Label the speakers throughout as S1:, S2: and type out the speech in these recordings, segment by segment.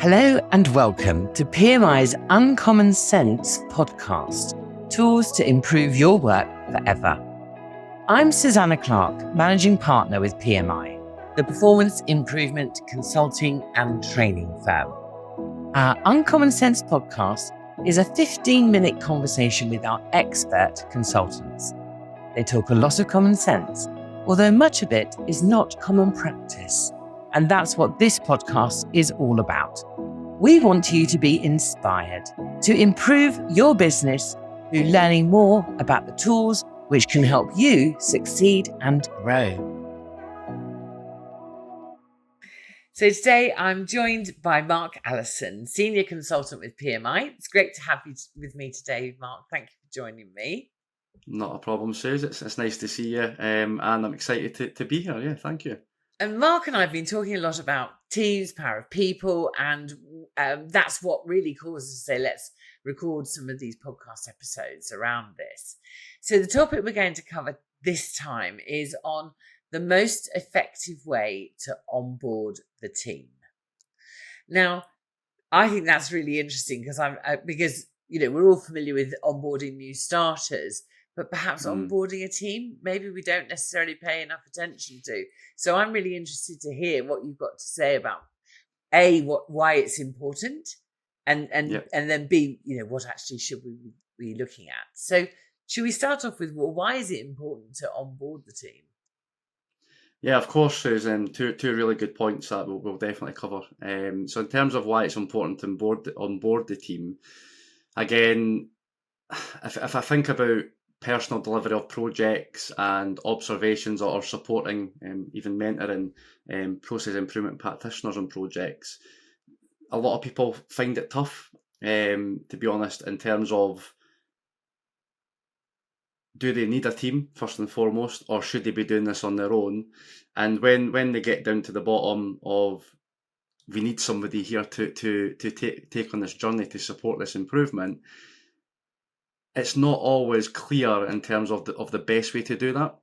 S1: Hello and welcome to PMI's Uncommon Sense podcast, tools to improve your work forever. I'm Susanna Clark, Managing Partner with PMI, the performance improvement consulting and training firm. Our Uncommon Sense podcast is a 15-minute conversation with our expert consultants. They talk a lot of common sense, although much of it is not common practice. And that's what this podcast is all about. We want you to be inspired to improve your business through learning more about the tools which can help you succeed and grow. So today I'm joined by Mark Allison, Senior Consultant with PMI. It's great to have you with me today, Mark. Thank you for joining me.
S2: Not a problem, Suze. It's nice to see you, and I'm excited to be here. Yeah, thank you.
S1: And Mark and I have been talking a lot about teams, power of people, and that's what really caused us to say, let's record some of these podcast episodes around this. So the topic we're going to cover this time is on the most effective way to onboard the team. Now, I think that's really interesting because we're all familiar with onboarding new starters, but perhaps onboarding a team, maybe we don't necessarily pay enough attention to. So I'm really interested to hear what you've got to say about why it's important, and then B, what actually should we be looking at. So should we start off with, why is it important to onboard the team?
S2: Yeah, of course, there's two really good points that we'll definitely cover. So in terms of why it's important to onboard the team, again, if I think about personal delivery of projects and observations or supporting, even mentoring process improvement practitioners on projects, a lot of people find it tough, to be honest, in terms of, do they need a team first and foremost, or should they be doing this on their own? And when they get down to the bottom of, we need somebody here to take on this journey to support this improvement, it's not always clear in terms of the best way to do that.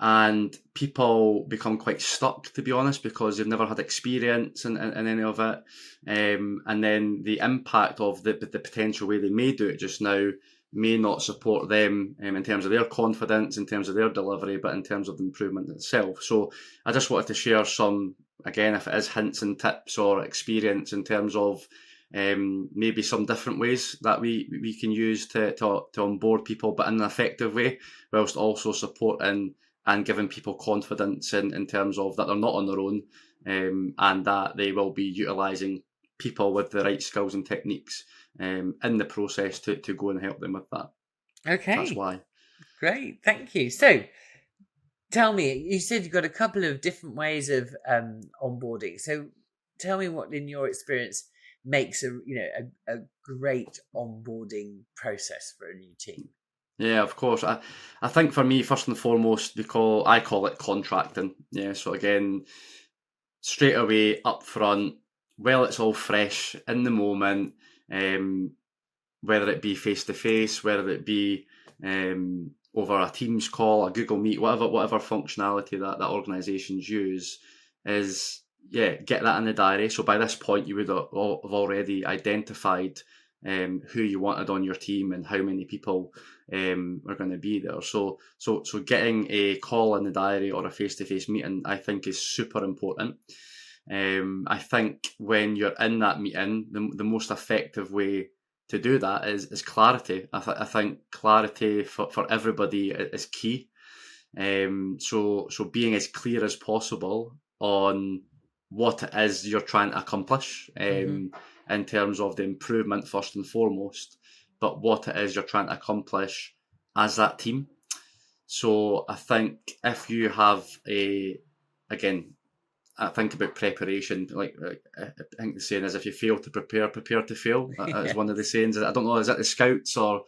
S2: And people become quite stuck, to be honest, because they've never had experience in any of it. And then the impact of the potential way they may do it just now may not support them in terms of their confidence, in terms of their delivery, but in terms of the improvement itself. So I just wanted to share some, again, if it is hints and tips or experience in terms of maybe some different ways that we can use to onboard people, but in an effective way, whilst also supporting and giving people confidence in terms of that they're not on their own, and that they will be utilising people with the right skills and techniques in the process to go and help them with that.
S1: Okay.
S2: That's why.
S1: Great, thank you. So tell me, you said you've got a couple of different ways of onboarding. So tell me what, in your experience, makes a great onboarding process for a new team.
S2: Yeah, of course. I think for me, first and foremost, because I call it contracting. Yeah, so again, straight away up front, it's all fresh in the moment, whether it be face to face, whether it be over a Teams call, a Google Meet, whatever functionality that organisations use, is get that in the diary. So by this point, you would have already identified who you wanted on your team and how many people are going to be there. So getting a call in the diary or a face-to-face meeting, I think, is super important. I think when you're in that meeting, the most effective way to do that is clarity. I think clarity for everybody is key. So being as clear as possible on what it is you're trying to accomplish, in terms of the improvement first and foremost, but what it is you're trying to accomplish as that team. So I think if you have I think about preparation, like I think the saying is, if you fail to prepare to fail. That is one of the sayings. I don't know, is it the Scouts or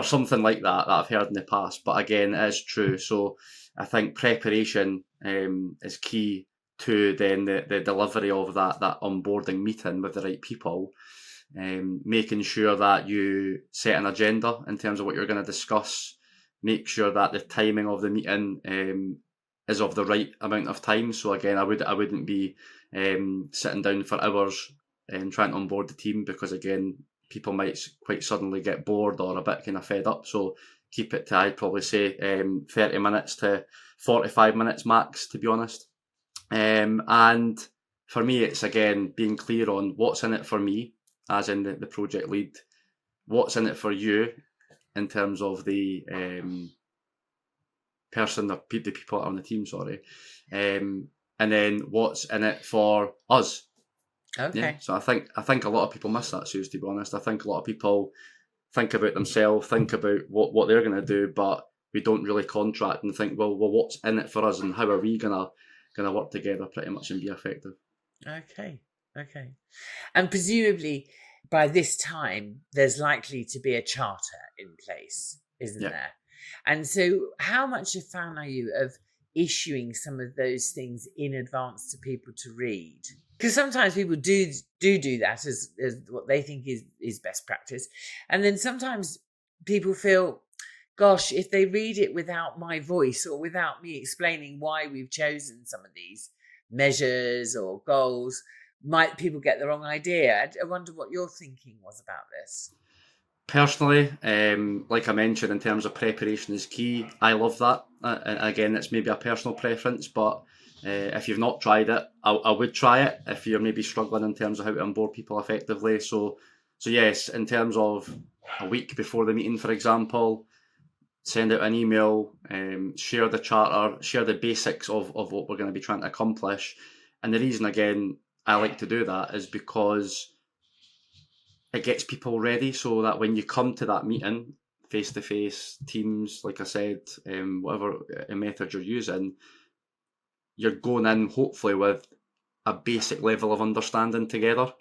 S2: something like that I've heard in the past, but again, it is true. So I think preparation is key to then the delivery of that onboarding meeting with the right people, making sure that you set an agenda in terms of what you're going to discuss, make sure that the timing of the meeting is of the right amount of time. So again, I wouldn't be sitting down for hours and trying to onboard the team, because again, people might quite suddenly get bored or a bit kind of fed up. So keep it to, I'd probably say, 30 minutes to 45 minutes max, to be honest. And for me, it's again being clear on what's in it for me, as in the project lead, what's in it for you in terms of the the people on the team, sorry, and then what's in it for us.
S1: Okay.
S2: Yeah, so I think a lot of people miss that, Suze, to be honest. I think a lot of people think about themselves, think about what they're going to do, but we don't really contract and think, well, what's in it for us, and how are we gonna work together pretty much and be effective.
S1: Okay. And presumably by this time there's likely to be a charter in place, isn't there? And so how much a fan are you of issuing some of those things in advance to people to read? Because sometimes people do that as what they think is best practice. And then sometimes people feel, gosh, if they read it without my voice or without me explaining why we've chosen some of these measures or goals, might people get the wrong idea? I wonder what your thinking was about this.
S2: Personally, like I mentioned, in terms of preparation is key. I love that. Again, it's maybe a personal preference, but if you've not tried it, I would try it if you're maybe struggling in terms of how to onboard people effectively. So yes, in terms of a week before the meeting, for example, send out an email, share the charter, share the basics of what we're going to be trying to accomplish. And the reason, again, I like to do that is because it gets people ready, so that when you come to that meeting, face-to-face, Teams, like I said, whatever method you're using, you're going in hopefully with a basic level of understanding together,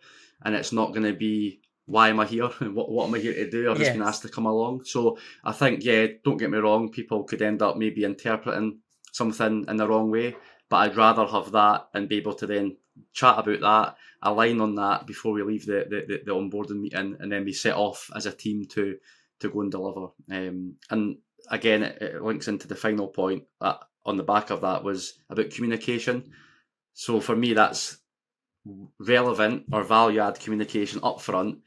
S2: and it's not going to be, why am I here? What am I here to do? I've just been asked to come along. So I think, don't get me wrong, people could end up maybe interpreting something in the wrong way, but I'd rather have that and be able to then chat about that, align on that before we leave the onboarding meeting, and then we set off as a team to go and deliver. And again, it links into the final point on the back of that was about communication. So for me, that's relevant or value add communication up front,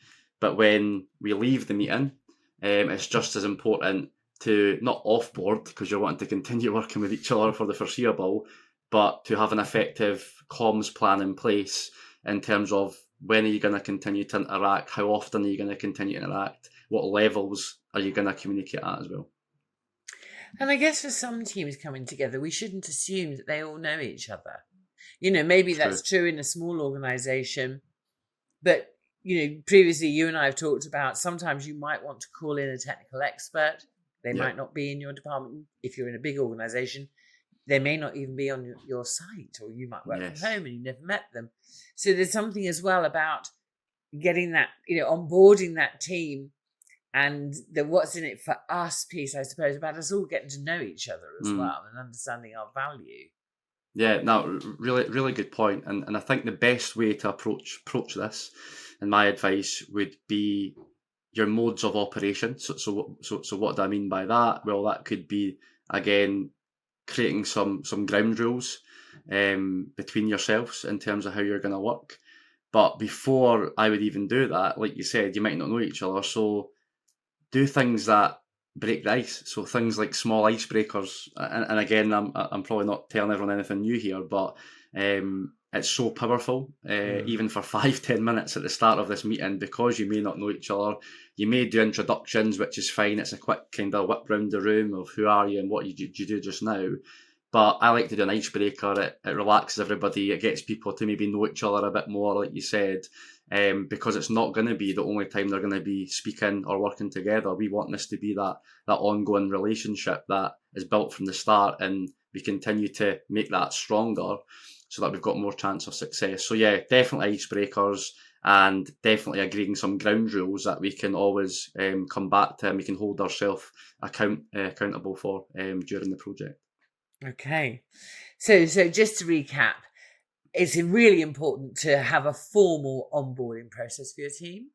S2: but when we leave the meeting, it's just as important to not offboard, because you're wanting to continue working with each other for the foreseeable, but to have an effective comms plan in place in terms of when are you going to continue to interact, how often are you going to continue to interact, what levels are you going to communicate at as well.
S1: And I guess for some teams coming together, we shouldn't assume that they all know each other. Maybe that's true in a small organisation, but, previously you and I have talked about sometimes you might want to call in a technical expert. They might not be in your department. If you're in a big organisation, they may not even be on your site, or you might work from home and you never met them. So there's something as well about getting that, onboarding that team, and the what's in it for us piece, I suppose, about us all getting to know each other as well and understanding our value. Yeah,
S2: no, really good point. And I think the best way to approach this, and my advice would be your modes of operation. So what do I mean by that? Well, that could be, again, creating some ground rules between yourselves in terms of how you're going to work. But before I would even do that, like you said, you might not know each other. So do things that break the ice. So things like small icebreakers. And again, I'm probably not telling everyone anything new here, but it's so powerful, even for 5-10 minutes at the start of this meeting, because you may not know each other. You may do introductions, which is fine. It's a quick kind of whip round the room of who are you and what you do just now. But I like to do an icebreaker. It relaxes everybody. It gets people to maybe know each other a bit more, like you said, because it's not going to be the only time they're going to be speaking or working together. We want this to be that ongoing relationship that is built from the start, and we continue to make that stronger so that we've got more chance of success. So definitely icebreakers, and definitely agreeing some ground rules that we can always come back to and we can hold ourselves accountable for during the project.
S1: Okay. So just to recap, it's really important to have a formal onboarding process for your team.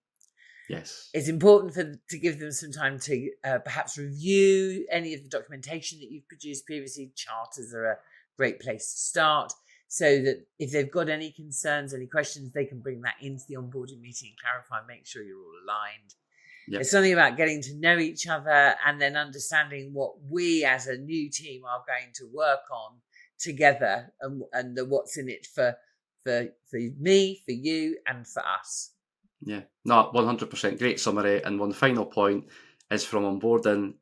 S2: Yes.
S1: It's important to give them some time to perhaps review any of the documentation that you've produced previously. Charters are a great place to start. so that if they've got any concerns, any questions, they can bring that into the onboarding meeting and clarify, make sure you're all aligned.
S2: Yep.
S1: It's something about getting to know each other and then understanding what we as a new team are going to work on together, and what's in it for me, for you, and for us.
S2: Yeah, no, 100%. Great summary. And one final point is from onboarding,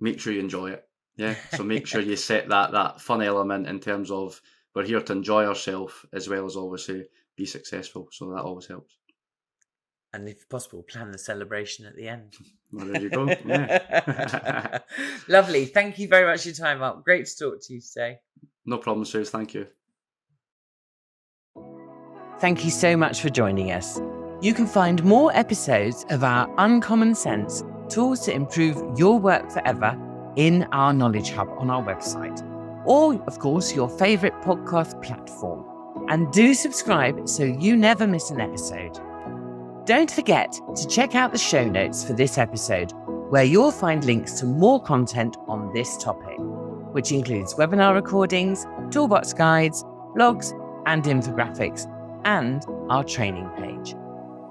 S2: make sure you enjoy it. Yeah, so make sure you set that fun element in terms of we're here to enjoy ourselves as well as obviously be successful. So that always helps.
S1: And if possible, plan the celebration at the end.
S2: Well, there you go. Yeah.
S1: Lovely. Thank you very much for your time, Mark. Great to talk to you today.
S2: No problem, Suze. Thank you.
S1: Thank you so much for joining us. You can find more episodes of our Uncommon Sense Tools to Improve Your Work Forever in our Knowledge Hub on our website, or, of course, your favourite podcast platform. And do subscribe so you never miss an episode. Don't forget to check out the show notes for this episode, where you'll find links to more content on this topic, which includes webinar recordings, toolbox guides, blogs, and infographics, and our training page.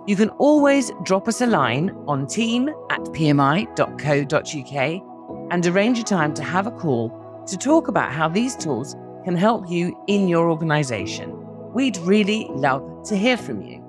S1: You can always drop us a line on team@pmi.co.uk and arrange a time to have a call to talk about how these tools can help you in your organisation. We'd really love to hear from you.